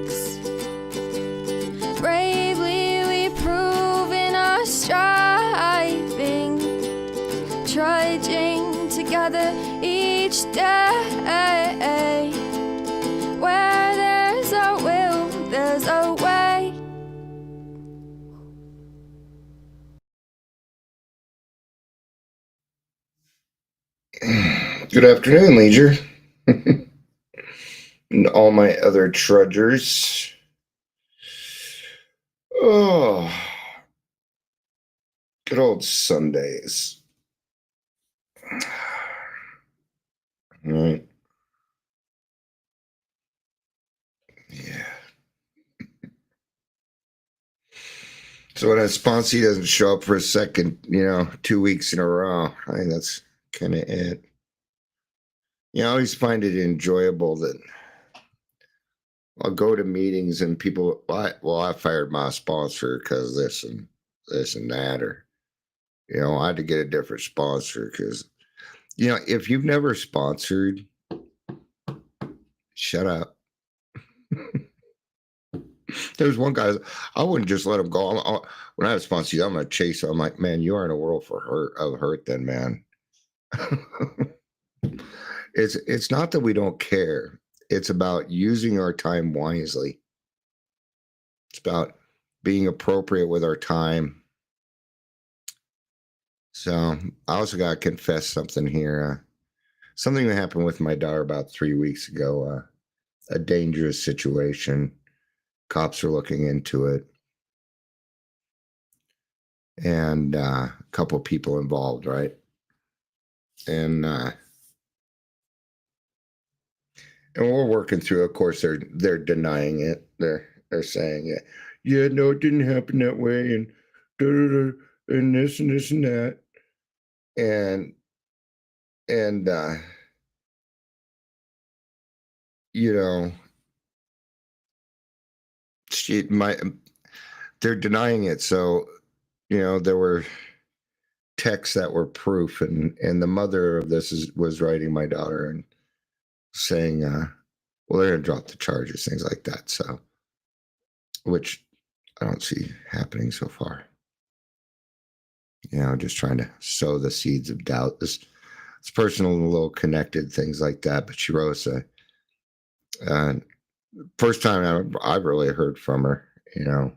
truths. Bravely we prove in our striving, trudging together each day. Where there's a will, there's a way. Good afternoon, Leisure. And all my other trudgers. Oh, good old Sundays. All right. Yeah. So when a sponsee doesn't show up for a second, 2 weeks in a row, I think that's kind of it. I always find it enjoyable that I'll go to meetings and people, I fired my sponsor because this and that, or, I had to get a different sponsor because, if you've never sponsored, shut up. There's one guy, I wouldn't just let him go. When I have sponsors, I'm going to chase him. I'm like, man, you are in a world of hurt then, man. It's not that we don't care. It's about using our time wisely. It's about being appropriate with our time. So I also got to confess something here. Something that happened with my daughter about 3 weeks ago. A dangerous situation. Cops are looking into it. And a couple of people involved, right? And we're working through. Of course, they're denying it. They're saying, yeah, no, it didn't happen that way, and and this and this and that, and they're denying it. So, there were texts that were proof, and the mother of this was writing my daughter and saying, well, they're going to drop the charges, things like that. So, which I don't see happening so far. Just trying to sow the seeds of doubt. This personal, a little connected, things like that. But she wrote us first time I've really heard from her. It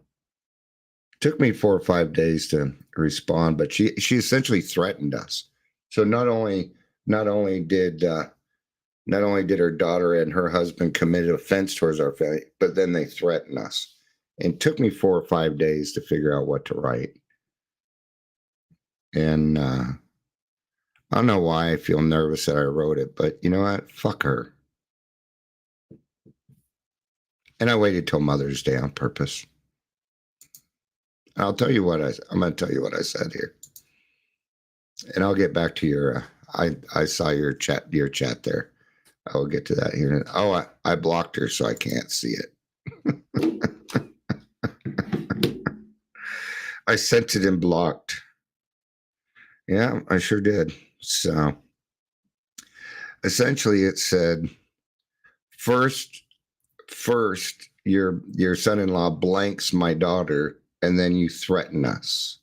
took me 4 or 5 days to respond, but she essentially threatened us. So not only did her daughter and her husband commit an offense towards our family, but then they threatened us. And it took me 4 or 5 days to figure out what to write. And I don't know why I feel nervous that I wrote it, but you know what? Fuck her. And I waited till Mother's Day on purpose. I'll tell you what I'm going to tell you what I said here. And I'll get back to your, I saw your chat there. I will get to that here. Oh, I blocked her so I can't see it. I sent it and blocked. Yeah, I sure did. So essentially it said, first your son-in-law blanks my daughter, and then you threaten us.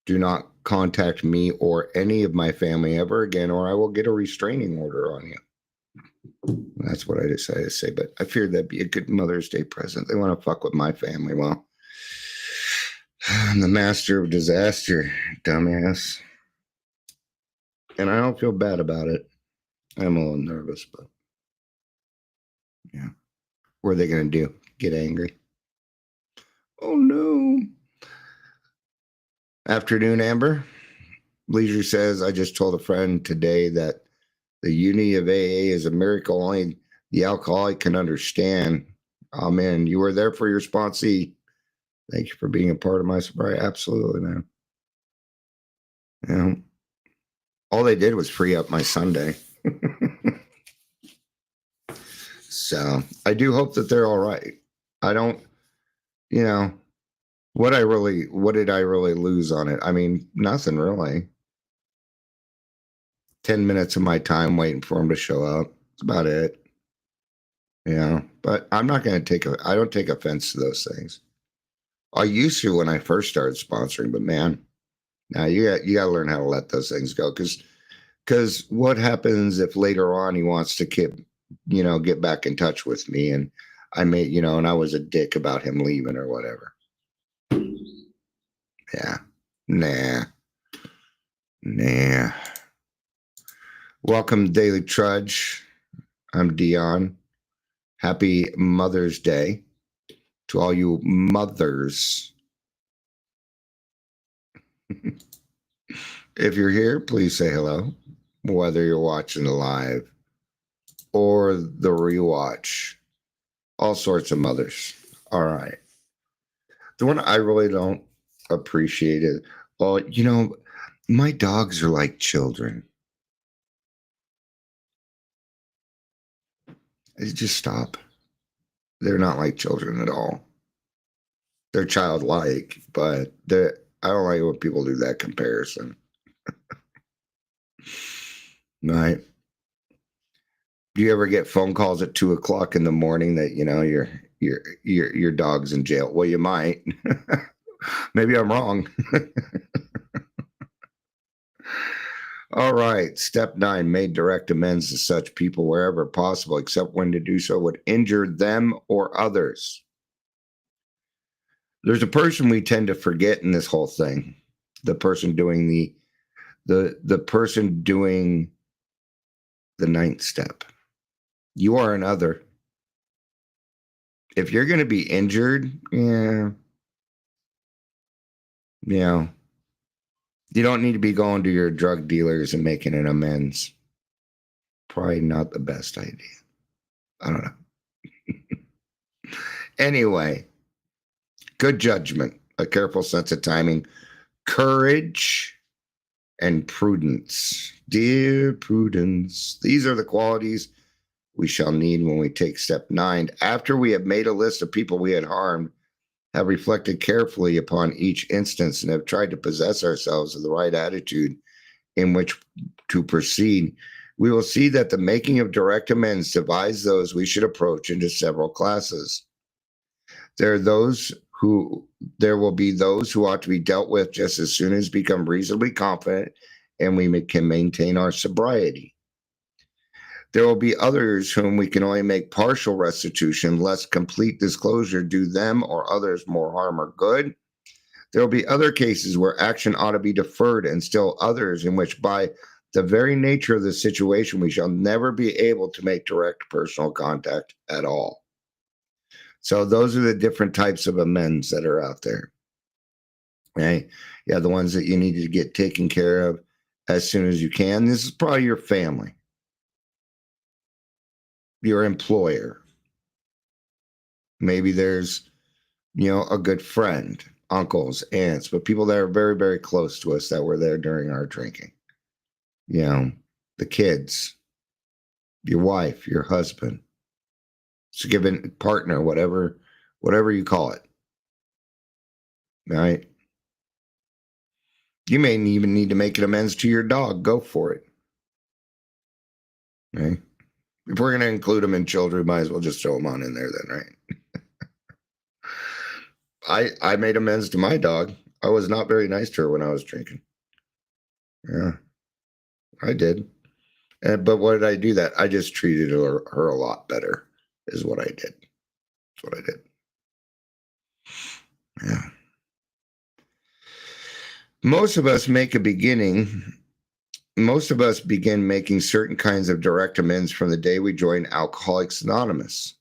Do not contact me or any of my family ever again, or I will get a restraining order on you. That's what I decided to say, but I feared that'd be a good Mother's Day present. They want to fuck with my family. Well, I'm the master of disaster, dumbass. And I don't feel bad about it. I'm a little nervous, but yeah. What are they going to do? Get angry? Oh, no. Afternoon, Amber. Leisure says, I just told a friend today that the unity of AA is a miracle only the alcoholic can understand. Amen. You were there for your sponsee. Thank you for being a part of my sobriety. Absolutely, man. All they did was free up my Sunday. So I do hope that they're all right. I don't, what did I really lose on it? I mean, nothing really. 10 minutes of my time waiting for them to show up. That's about it. But But I'm not going to I don't take offense to those things. I used to when I first started sponsoring, but man, now you got to learn how to let those things go. Because what happens if later on he wants to get back in touch with me, and I made, and I was a dick about him leaving or whatever. Yeah. Nah. Welcome, Daily Trudge. I'm Dion. Happy Mother's Day to all you mothers. If you're here, please say hello, whether you're watching the live or the rewatch. All sorts of mothers. All right. The one I really don't appreciate is, well, my dogs are like children. Just stop. They're not like children at all. They're childlike, but I don't like when people do that comparison. Right? Do you ever get phone calls at 2:00 in the morning that your dog's in jail? Well, you might. Maybe I'm wrong. All right. Step 9, made direct amends to such people wherever possible, except when to do so would injure them or others. There's a person we tend to forget in this whole thing. The person doing the person doing the 9th step. You are another. If you're going to be injured, you don't need to be going to your drug dealers and making an amends. Probably not the best idea. I don't know. Anyway, good judgment, a careful sense of timing, courage, and prudence. Dear Prudence, these are the qualities we shall need when we take step 9. After we have made a list of people we had harmed, have reflected carefully upon each instance, and have tried to possess ourselves of the right attitude in which to proceed, we will see that the making of direct amends divides those we should approach into several classes. There will be those who ought to be dealt with just as soon as become reasonably confident and we can maintain our sobriety. There will be others whom we can only make partial restitution, lest complete disclosure do them or others more harm or good. There will be other cases where action ought to be deferred, and still others in which, by the very nature of the situation, we shall never be able to make direct personal contact at all. So those are the different types of amends that are out there. Okay? Yeah, the ones that you need to get taken care of as soon as you can. This is probably your family, your employer. Maybe there's, a good friend, uncles, aunts, but people that are very, very close to us that were there during our drinking. The kids, your wife, your husband, significant partner, whatever you call it. Right? You may even need to make an amends to your dog. Go for it. Right? If we're going to include them in children, we might as well just throw them on in there then, right? I made amends to my dog. I was not very nice to her when I was drinking. Yeah, I did. But what did I do that? I just treated her a lot better is what I did. That's what I did. Yeah. Most of us begin making certain kinds of direct amends from the day we join Alcoholics Anonymous.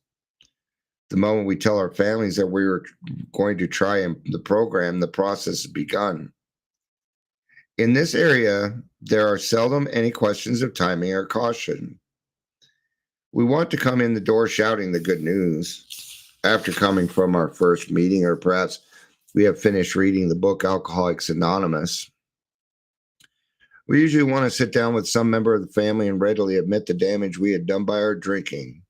The moment we tell our families that we were going to try the program, the process has begun. In this area, there are seldom any questions of timing or caution. We want to come in the door shouting the good news after coming from our first meeting, or perhaps we have finished reading the book Alcoholics Anonymous. We usually want to sit down with some member of the family and readily admit the damage we had done by our drinking.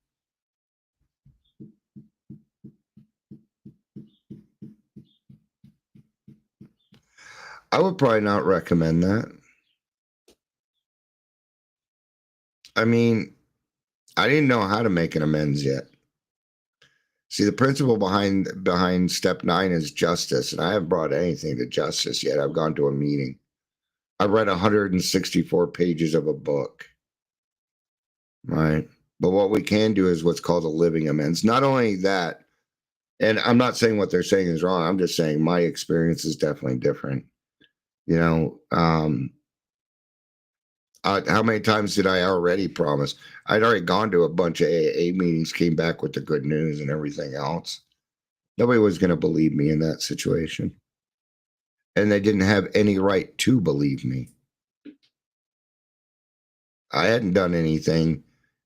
I would probably not recommend that. I mean, I didn't know how to make an amends yet. See, the principle behind step 9 is justice, and I haven't brought anything to justice yet. I've gone to a meeting. I've read 164 pages of a book, right? But what we can do is what's called a living amends. Not only that, and I'm not saying what they're saying is wrong. I'm just saying my experience is definitely different. You know, how many times did I already promise? I'd already gone to a bunch of AA meetings, came back with the good news and everything else. Nobody was going to believe me in that situation. And they didn't have any right to believe me. I hadn't done anything.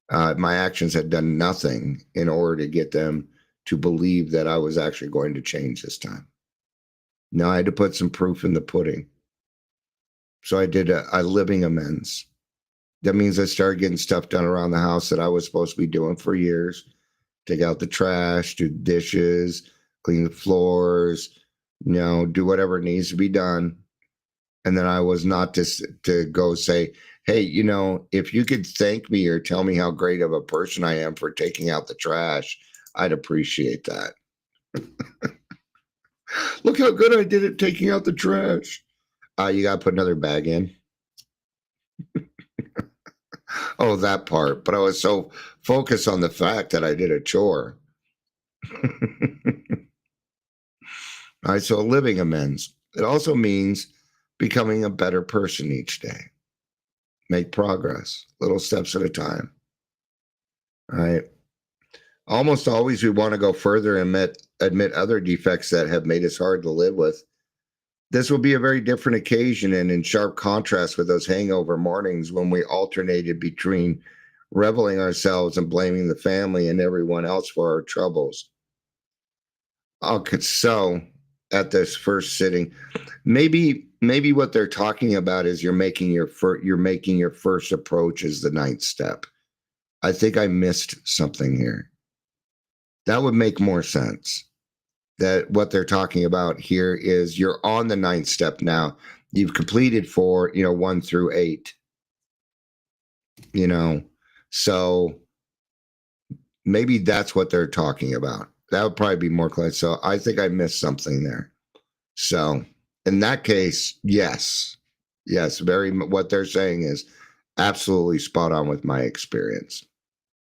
My actions had done nothing in order to get them to believe that I was actually going to change this time. Now I had to put some proof in the pudding. So I did a living amends. That means I started getting stuff done around the house that I was supposed to be doing for years. Take out the trash, do dishes, clean the floors, you know, do whatever needs to be done. And then I was not to go say, hey, you know, if you could thank me or tell me how great of a person I am for taking out the trash, I'd appreciate that. Look how good I did at taking out the trash. You got to put another bag in. Oh, that part. But I was so focused on the fact that I did a chore. All right, so living amends. It also means becoming a better person each day. Make progress, little steps at a time. All right. Almost always we want to go further and admit other defects that have made us hard to live with. This will be a very different occasion and in sharp contrast with those hangover mornings when we alternated between reveling ourselves and blaming the family and everyone else for our troubles. Okay, so at this first sitting, maybe what they're talking about is you're making your first approach as the 9th step. I think I missed something here. That would make more sense. That what they're talking about here is you're on the 9th step now. You've completed 1 through 8. You know, so maybe that's what they're talking about. That would probably be more clear. So I think I missed something there. So in that case, yes, what they're saying is absolutely spot on with my experience.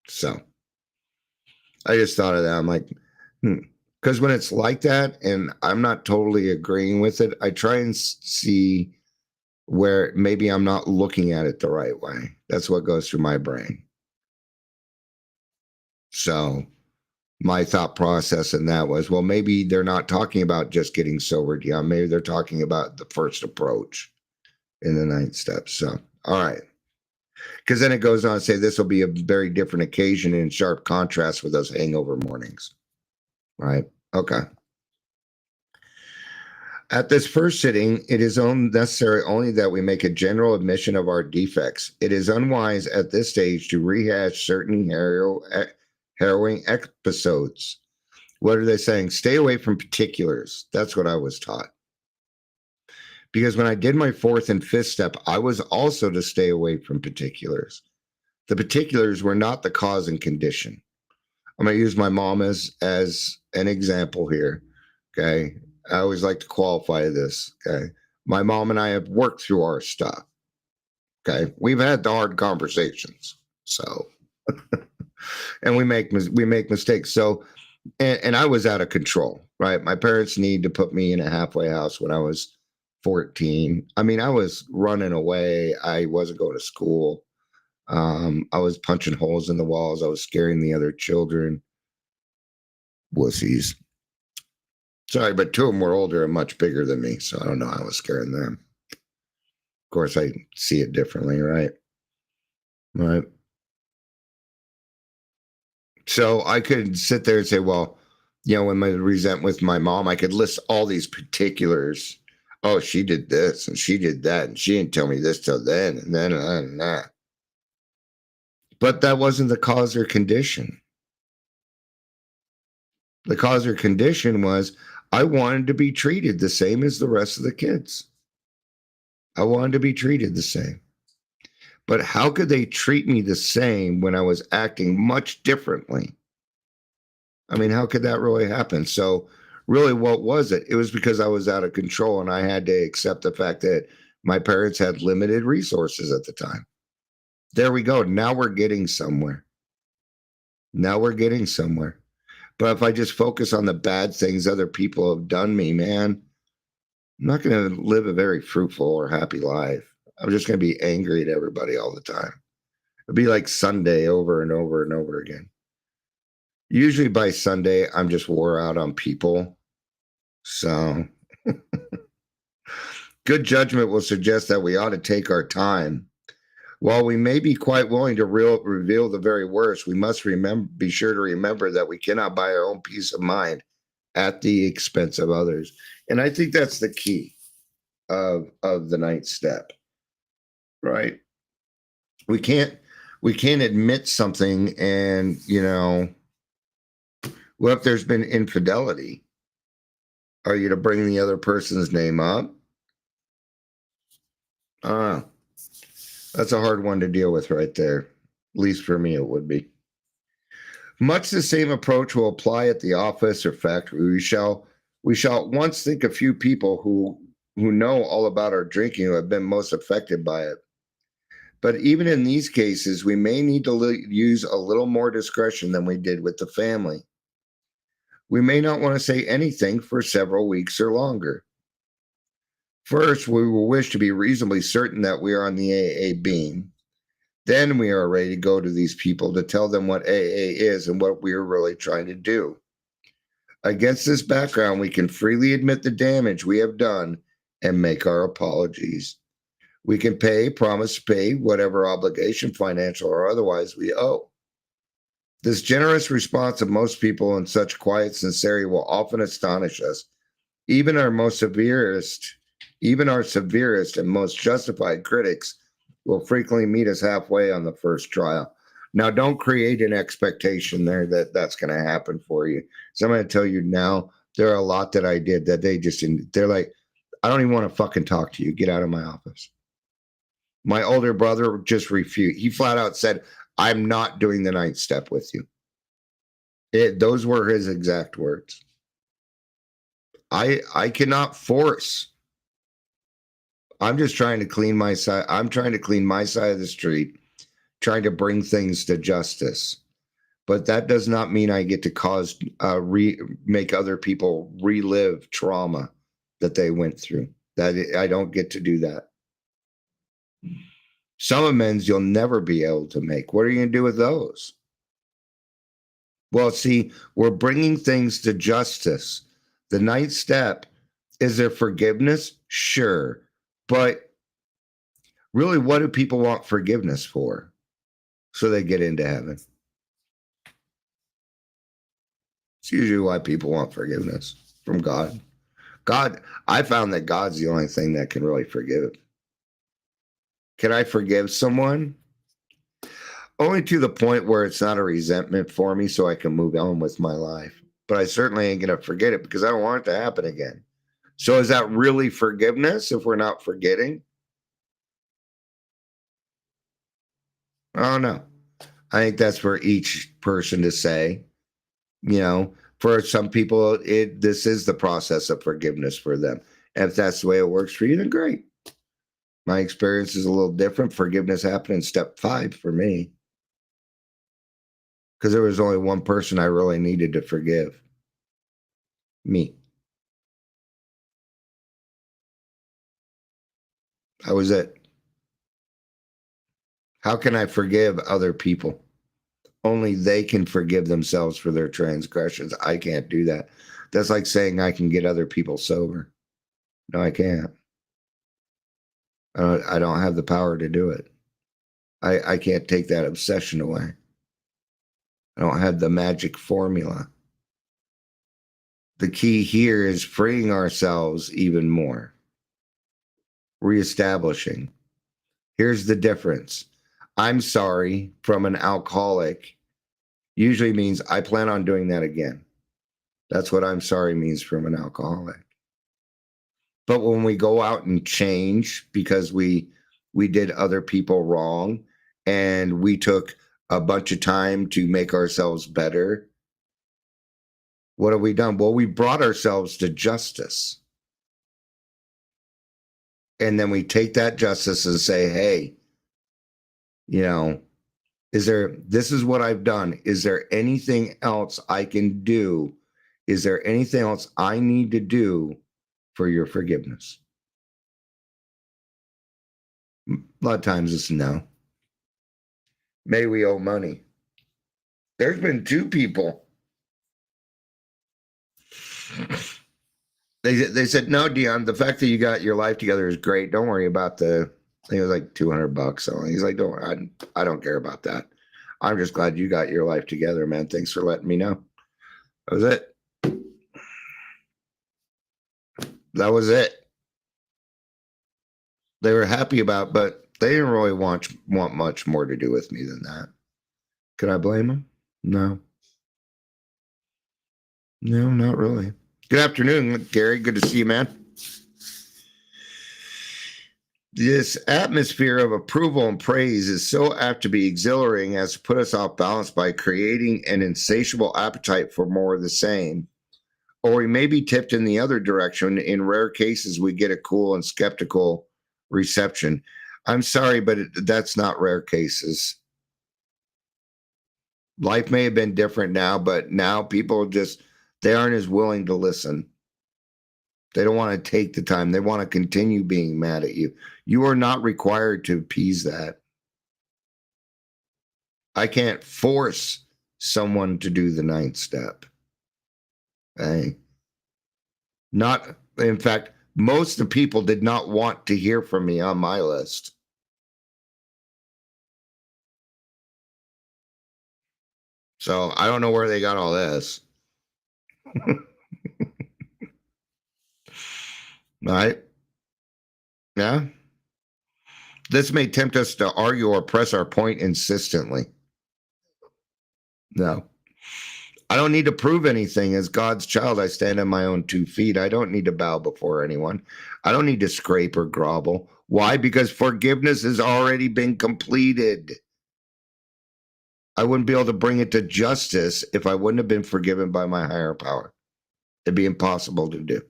So I just thought of that. I'm like, because when it's like that and I'm not totally agreeing with it, I try and see where maybe I'm not looking at it the right way. That's what goes through my brain. So my thought process in that was, well, maybe they're not talking about just getting sobered. Yeah, maybe they're talking about the first approach in the 9th step. So, all right. Because then it goes on to say this will be a very different occasion in sharp contrast with those hangover mornings. Right? Okay. At this first sitting, it is necessary only that we make a general admission of our defects. It is unwise at this stage to rehash certain harrowing episodes. What are they saying? Stay away from particulars. That's what I was taught. Because when I did my 4th and 5th step, I was also to stay away from particulars. The particulars were not the cause and condition. I'm going to use my mom as an example here. Okay. I always like to qualify this. Okay. My mom and I have worked through our stuff. Okay. We've had the hard conversations. So, and we make mistakes. So, and I was out of control, right? My parents needed to put me in a halfway house when I was 14. I mean, I was running away. I wasn't going to school. I was punching holes in the walls. I was scaring the other children. Wussies. Sorry, but 2 of them were older and much bigger than me, so I don't know how I was scaring them. Of course, I see it differently, right? Right. So I could sit there and say, well, when I resent with my mom, I could list all these particulars. Oh, she did this and she did that, and she didn't tell me this till then, and then and that. But that wasn't the cause or condition. The cause or condition was I wanted to be treated the same as the rest of the kids. I wanted to be treated the same. But how could they treat me the same when I was acting much differently? I mean, how could that really happen? So, really, what was it? It was because I was out of control and I had to accept the fact that my parents had limited resources at the time. There we go. Now we're getting somewhere. Now we're getting somewhere. But if I just focus on the bad things other people have done me, man, I'm not going to live a very fruitful or happy life. I'm just going to be angry at everybody all the time. It'd be like Sunday over and over and over again. Usually by Sunday, I'm just wore out on people. So good judgment will suggest that we ought to take our time. While we may be quite willing to reveal the very worst, we must be sure to remember that we cannot buy our own peace of mind at the expense of others. And I think that's the key of the ninth step, right? We can't admit something and, well, if there's been infidelity, are you to bring the other person's name up? That's a hard one to deal with right there. At least for me, it would be. Much the same approach will apply at the office or factory. We shall at once think of few people who know all about our drinking who have been most affected by it. But even in these cases, we may need to use a little more discretion than we did with the family. We may not want to say anything for several weeks or longer. First, we will wish to be reasonably certain that we are on the AA beam. Then we are ready to go to these people to tell them what AA is and what we are really trying to do. Against this background, we can freely admit the damage we have done and make our apologies. We can promise to pay whatever obligation, financial or otherwise, we owe. This generous response of most people in such quiet sincerity will often astonish us. Even our severest and most justified critics will frequently meet us halfway on the first trial. Now, don't create an expectation there that that's going to happen for you. So I'm going to tell you now, there are a lot that I did that they're like, I don't even want to fucking talk to you. Get out of my office. My older brother just refused. He flat out said, I'm not doing the ninth step with you. Those were his exact words. I cannot force. I'm just trying to clean my side. I'm trying to clean my side of the street, trying to bring things to justice. But that does not mean I get to make other people relive trauma that they went through. I don't get to do that. Some amends you'll never be able to make. What are you going to do with those? Well, see, we're bringing things to justice. The ninth step, is there forgiveness? Sure. But really, what do people want forgiveness for? So they get into heaven. It's usually why people want forgiveness from God. I found that God's the only thing that can really forgive. Can I forgive someone? Only to the point where it's not a resentment for me so I can move on with my life. But I certainly ain't going to forget it because I don't want it to happen again. So is that really forgiveness if we're not forgetting? I don't know. I think that's for each person to say. For some people, this is the process of forgiveness for them. And if that's the way it works for you, then great. My experience is a little different. Forgiveness happened in step 5 for me. Because there was only one person I really needed to forgive. Me. That was it. How can I forgive other people? Only they can forgive themselves for their transgressions. I can't do that. That's like saying I can get other people sober. No, I can't. I don't have the power to do it. I can't take that obsession away. I don't have the magic formula. The key here is freeing ourselves even more. Reestablishing. Here's the difference. I'm sorry from an alcoholic usually means I plan on doing that again. That's what I'm sorry means from an alcoholic. But when we go out and change because we did other people wrong and we took a bunch of time to make ourselves better, What have we done? Well, we brought ourselves to justice. And then we take that justice and say, hey, this is what I've done. Is there anything else I can do? Is there anything else I need to do for your forgiveness? A lot of times it's no. Maybe we owe money. There's been 2 people. They said, no, Dion, the fact that you got your life together is great. Don't worry about I think it was like $200. So he's like, I don't care about that. I'm just glad you got your life together, man. Thanks for letting me know. That was it. That was it. They were happy about, but they didn't really want much more to do with me than that. Could I blame them? No. No, not really. Good afternoon, Gary. Good to see you, man. This atmosphere of approval and praise is so apt to be exhilarating as to put us off balance by creating an insatiable appetite for more of the same. Or we may be tipped in the other direction. In rare cases, we get a cool and skeptical reception. I'm sorry, but that's not rare cases. Life may have been different now, but now people they aren't as willing to listen. They don't want to take the time. They want to continue being mad at you. You are not required to appease that. I can't force someone to do the 9th step. In fact, most of the people did not want to hear from me on my list. So I don't know where they got all this. Right? Yeah. This may tempt us to argue or press our point insistently. No. I don't need to prove anything. As God's child, I stand on my own 2 feet. I don't need to bow before anyone. I don't need to scrape or grovel. Why? Because forgiveness has already been completed. I wouldn't be able to bring it to justice if I wouldn't have been forgiven by my higher power. It'd be impossible to do.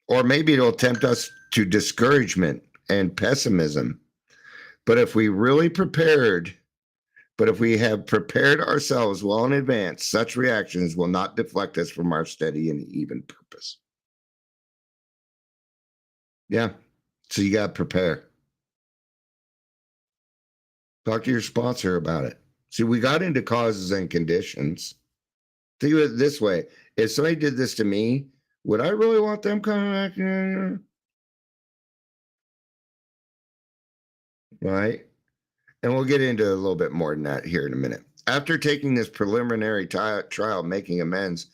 Or maybe it'll tempt us to discouragement and pessimism. But if we have prepared ourselves well in advance, such reactions will not deflect us from our steady and even purpose. Yeah. So you got to prepare. Talk to your sponsor about it. See, we got into causes and conditions. Think of it this way. If somebody did this to me, would I really want them coming back? Right? And we'll get into a little bit more than that here in a minute. After taking this preliminary trial, making amends,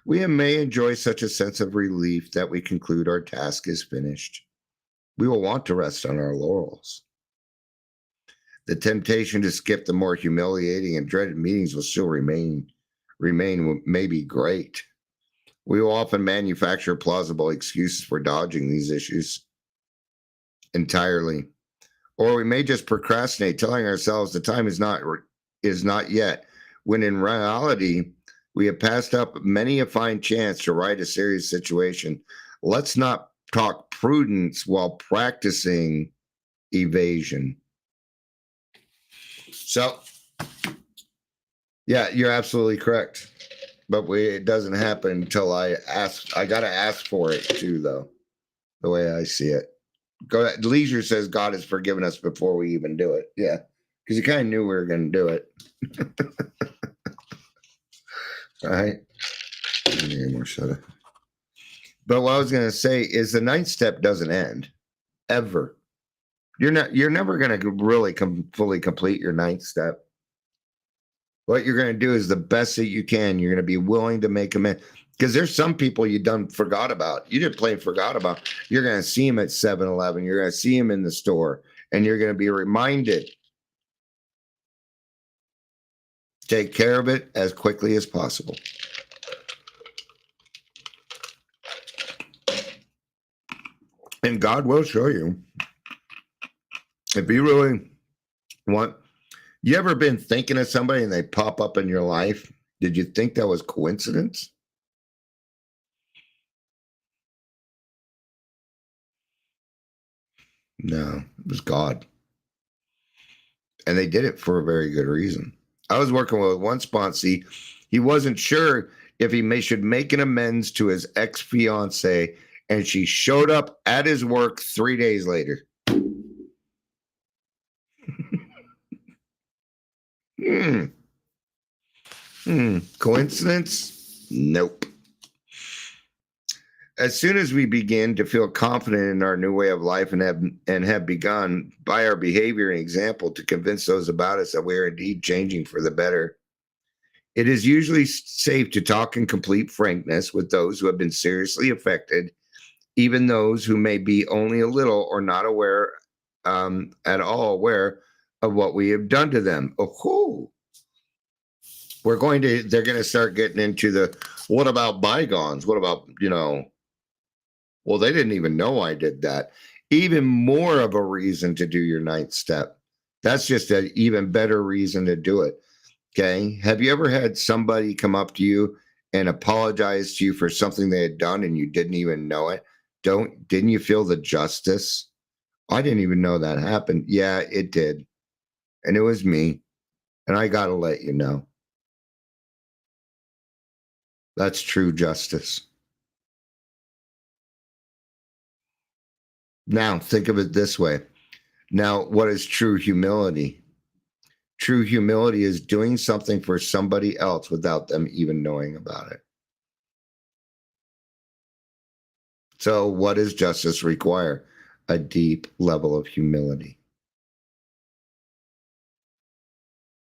we may enjoy such a sense of relief that we conclude our task is finished. We will want to rest on our laurels. The temptation to skip the more humiliating and dreaded meetings will still remain may be great. We will often manufacture plausible excuses for dodging these issues entirely. Or we may just procrastinate, telling ourselves the time is not yet, when in reality, we have passed up many a fine chance to right a serious situation. Let's not talk prudence while practicing evasion. So, yeah, you're absolutely correct. But it doesn't happen until I ask. I got to ask for it too, though, the way I see it. Leisure says God has forgiven us before we even do it. Yeah, because he kind of knew we were going to do it. All right. Any more soda. But what I was going to say is the 9th step doesn't end ever. You're never going to really fully complete your 9th step. What you're going to do is the best that you can. You're going to be willing to make amends. Because there's some people you done forgot about. You didn't plain forgot about. You're going to see them at 7-Eleven. You're going to see them in the store. And you're going to be reminded. Take care of it as quickly as possible. And God will show you. If you really want, You ever been thinking of somebody and they pop up in your life? Did you think that was coincidence? No, it was God. And they did it for a very good reason. I was working with one sponsee. He wasn't sure if he should make an amends to his ex-fiance, and she showed up at his work 3 days later. Coincidence? Nope. As soon as we begin to feel confident in our new way of life and have begun by our behavior and example to convince those about us that we are indeed changing for the better, it is usually safe to talk in complete frankness with those who have been seriously affected, even those who may be only a little or not aware at all aware of what we have done to them. Oh, they're going to start getting into the, what about bygones? What about, well, they didn't even know I did that. Even more of a reason to do your ninth step. That's just an even better reason to do it. Okay. Have you ever had somebody come up to you and apologize to you for something they had done and you didn't even know it? Didn't you feel the justice? I didn't even know that happened. Yeah, it did. And it was me. And I got to let you know. That's true justice. Now, think of it this way. Now, what is true humility? True humility is doing something for somebody else without them even knowing about it. So, what does justice require? A deep level of humility.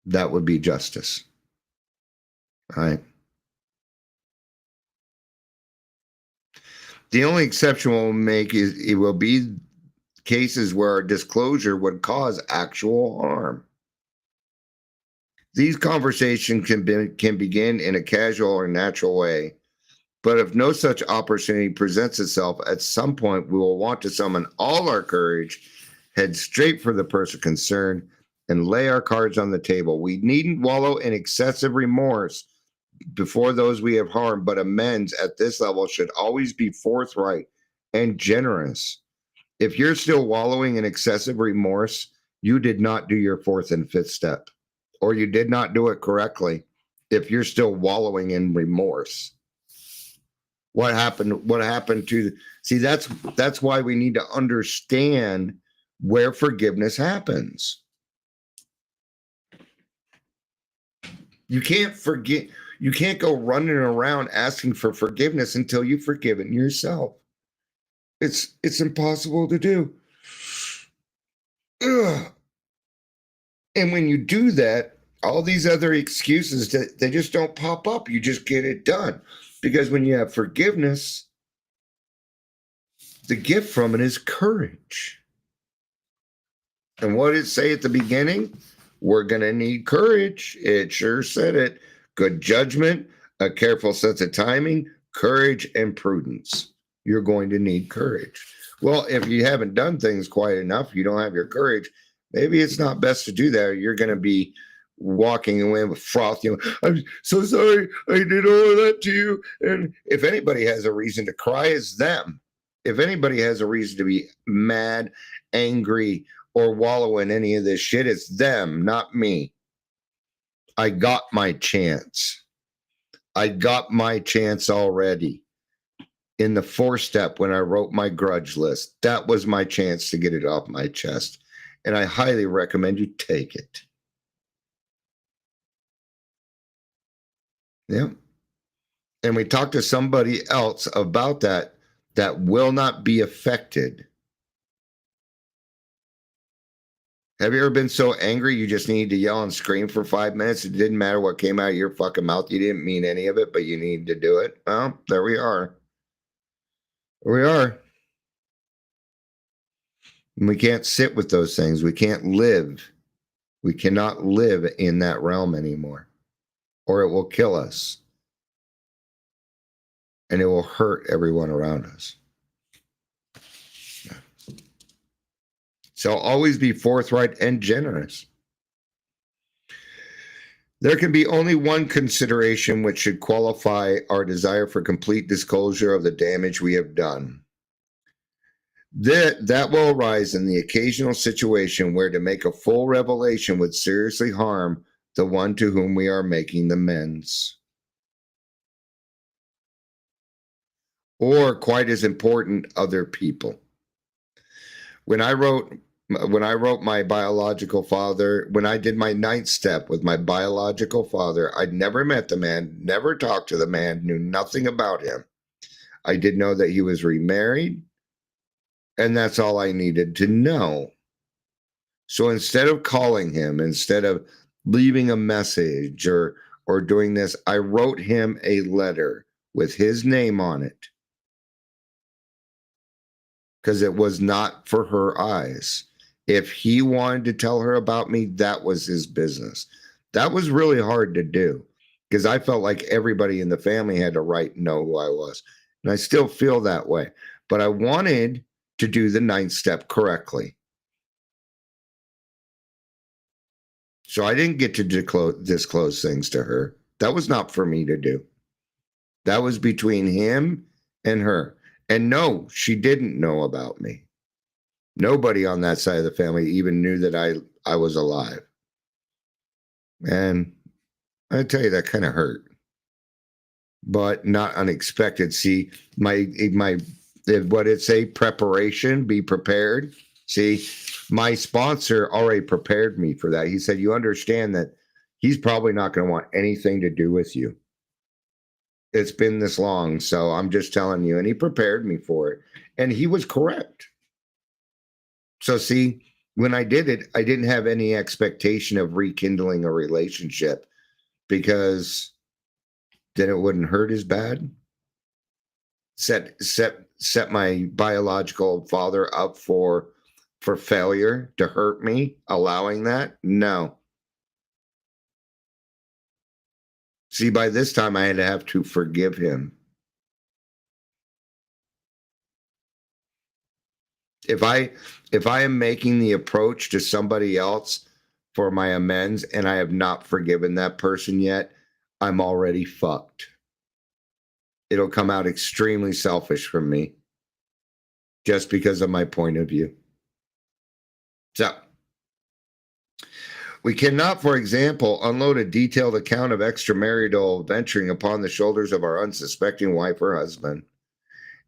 That would be justice. All right. The only exception we'll make is it will be cases where a disclosure would cause actual harm. These conversations can begin in a casual or natural way, but if no such opportunity presents itself, at some point we will want to summon all our courage, head straight for the person concerned, and lay our cards on the table. We needn't wallow in excessive remorse before those we have harmed, but amends at this level should always be forthright and generous. If you're still wallowing in excessive remorse, you did not do your fourth and fifth step, or you did not do it correctly. If you're still wallowing in remorse, what happened to, see, that's why we need to understand where forgiveness happens. You can't forget. You can't go running around asking for forgiveness until you've forgiven yourself. It's impossible to do. Ugh. And when you do that, all these other excuses, they just don't pop up. You just get it done. Because when you have forgiveness, the gift from it is courage. And what did it say at the beginning? We're going to need courage. It sure said it. Good judgment, a careful sense of timing, courage, and prudence. You're going to need courage. Well, if you haven't done things quite enough, you don't have your courage, maybe it's not best to do that. You're going to be walking away with froth. I'm so sorry I did all of that to you. And if anybody has a reason to cry, it's them. If anybody has a reason to be mad, angry, or wallow in any of this shit, it's them, not me. I got my chance. I got my chance already. In the fourth step, when I wrote my grudge list, that was my chance to get it off my chest. And I highly recommend you take it. Yeah. And we talked to somebody else about that will not be affected. Have you ever been so angry you just needed to yell and scream for 5 minutes? It didn't matter what came out of your fucking mouth. You didn't mean any of it, but you needed to do it. Well, there we are. We are. And we can't sit with those things. We can't live. We cannot live in that realm anymore, or it will kill us. And it will hurt everyone around us. So always be forthright and generous. There can be only one consideration which should qualify our desire for complete disclosure of the damage we have done. That will arise in the occasional situation where to make a full revelation would seriously harm the one to whom we are making the amends. Or, quite as important, other people. When I wrote my biological father, when I did my 9th step with my biological father, I'd never met the man, never talked to the man, knew nothing about him. I did know that he was remarried, and that's all I needed to know. So instead of calling him, instead of leaving a message or doing this, I wrote him a letter with his name on it, because it was not for her eyes. If he wanted to tell her about me, that was his business. That was really hard to do, because I felt like everybody in the family had a right to know who I was. And I still feel that way. But I wanted to do the 9th step correctly. So I didn't get to disclose things to her. That was not for me to do. That was between him and her. And no, she didn't know about me. Nobody on that side of the family even knew that I was alive. And I tell you, that kind of hurt. But not unexpected. See, my what it say, preparation, be prepared. See, my sponsor already prepared me for that. He said, you understand that he's probably not going to want anything to do with you. It's been this long, so I'm just telling you. And he prepared me for it. And he was correct. So see, when I did it, I didn't have any expectation of rekindling a relationship, because then it wouldn't hurt as bad. Set my biological father up for failure, to hurt me, allowing that? No. See, by this time I had to have to forgive him. If I am making the approach to somebody else for my amends and I have not forgiven that person yet, I'm already fucked. It'll come out extremely selfish from me, just because of my point of view. So, we cannot, for example, unload a detailed account of extramarital venturing upon the shoulders of our unsuspecting wife or husband.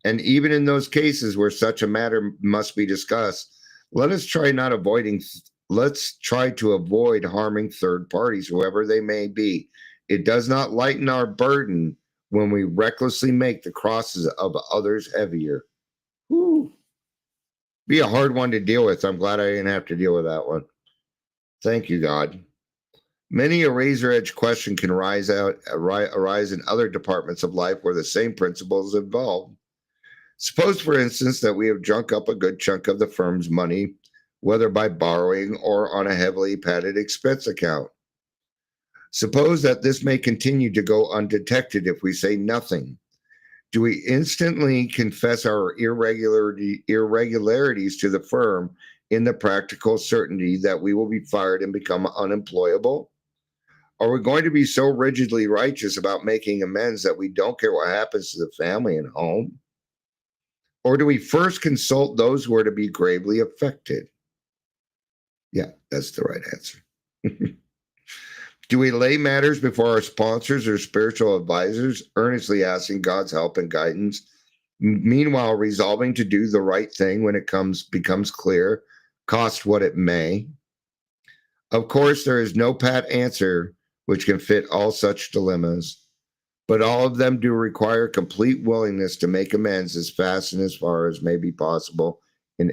And even in those cases where such a matter must be discussed, let's try to avoid harming third parties, whoever they may be. It does not lighten our burden when we recklessly make the crosses of others heavier. Whew. Be a hard one to deal with. I'm glad I didn't have to deal with that one. Thank you, God. Many a razor-edge question can arise in other departments of life where the same principle is involved. Suppose, for instance, that we have drunk up a good chunk of the firm's money, whether by borrowing or on a heavily padded expense account. Suppose that this may continue to go undetected if we say nothing. Do we instantly confess our irregularities to the firm in the practical certainty that we will be fired and become unemployable? Are we going to be so rigidly righteous about making amends that we don't care what happens to the family and home? Or do we first consult those who are to be gravely affected? Yeah, that's the right answer. Do we lay matters before our sponsors or spiritual advisors, earnestly asking God's help and guidance, meanwhile resolving to do the right thing when it becomes clear, cost what it may? Of course, there is no pat answer which can fit all such dilemmas, but all of them do require complete willingness to make amends as fast and as far as may be possible in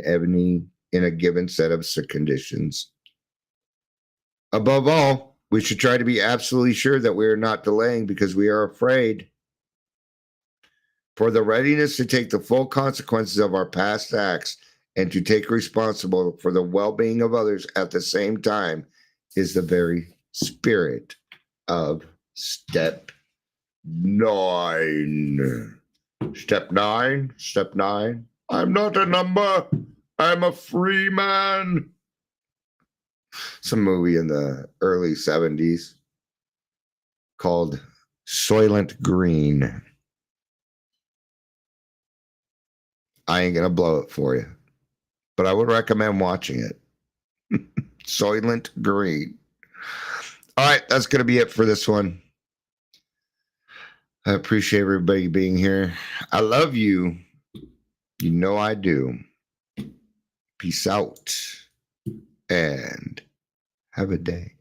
a given set of conditions. Above all, we should try to be absolutely sure that we are not delaying because we are afraid. For the readiness to take the full consequences of our past acts and to take responsibility for the well-being of others at the same time is the very spirit of step 9. Step 9. I'm not a number. I'm a free man. Some movie in the early 70s. called Soylent Green. I ain't gonna blow it for you, but I would recommend watching it. Soylent Green. All right, that's gonna be it for this one. I appreciate everybody being here. I love you. You know I do. Peace out and have a day.